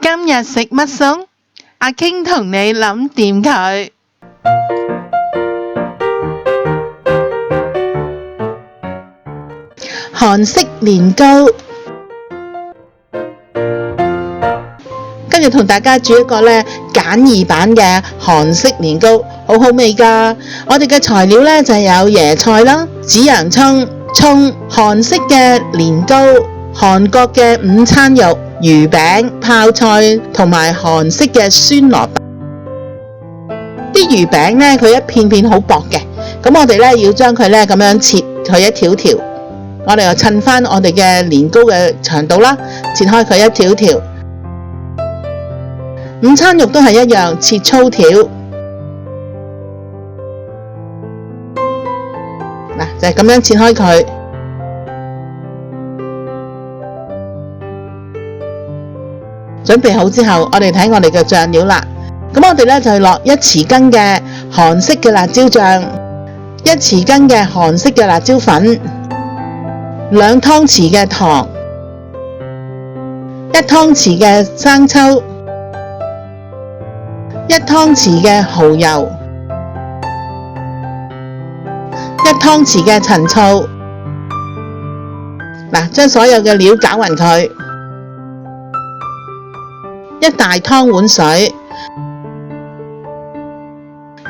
今日食乜餸？阿傾同你諗掂佢。韓式年糕，今日同大家煮一個簡易版嘅韓式年糕，好好味㗎。我哋嘅材料就係有椰菜啦、紫洋葱、蔥、韓式嘅年糕、韓國嘅午餐肉、魚餅、泡菜同埋韓式嘅酸蘿蔔。啲魚餅佢一片片好薄嘅，咁我哋要將佢咁樣切佢一條條。我哋又襯翻我哋嘅年糕嘅長度啦，切開佢一條條。午餐肉都係一樣，切粗條。嗱，就係咁樣切開佢。準備好之後，我哋睇我哋嘅醬料啦。咁我哋就落1匙羹嘅韓式嘅辣椒醬，1匙羹嘅韓式嘅辣椒粉。2湯匙嘅糖，1湯匙嘅生抽，1湯匙嘅蠔油，1湯匙嘅陳醋。嗱，將所有嘅料攪勻佢，1大湯碗水，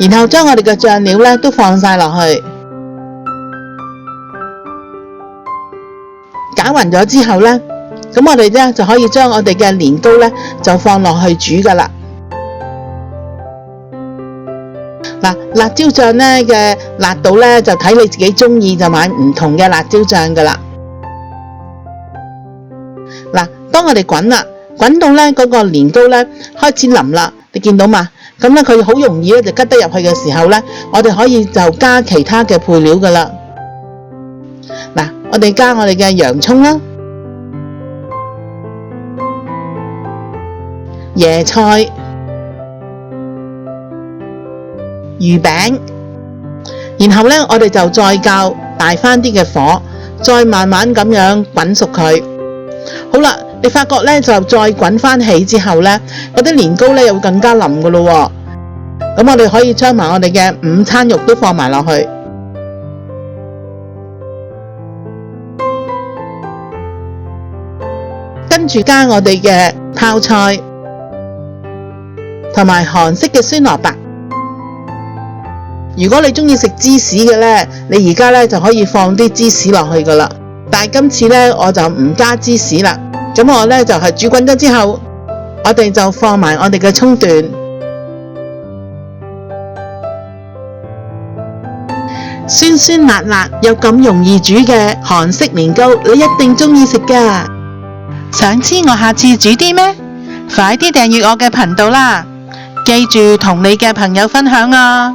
然後將我哋嘅醬料都放晒落去。攪勻咗之後咁我哋就可以將我哋嘅年糕就放落去煮噶啦。嗱，辣椒醬嘅辣度就睇你自己中意，就買唔同嘅辣椒醬噶啦。嗱，當我哋滾啦，滾到嗰個年糕開始腍啦，你見到嘛？咁佢好容易就吉得入去嘅時候我哋可以就加其他嘅配料噶啦。嗱，我哋加我哋嘅洋蔥啦、椰菜、魚餅，然後我哋就再較大返啲嘅火，再慢慢咁樣滾熟佢。好啦，你發覺就再滾返起之後嗰啲年糕又會更加腍噶咯。咁我哋可以將埋我哋嘅午餐肉都放埋落去。跟住加我哋嘅泡菜同埋韓式嘅酸蘿蔔。如果你中意食芝士嘅你而家就可以放啲芝士落去噶啦。但係今次我就唔加芝士啦。咁我就係煮滾咗之後，我哋就放埋我哋嘅蔥段，酸酸辣辣又咁容易煮嘅韓式年糕，你一定中意食噶。想知我下次煮啲咩？快啲訂閱我嘅頻道啦！記住同你嘅朋友分享啊！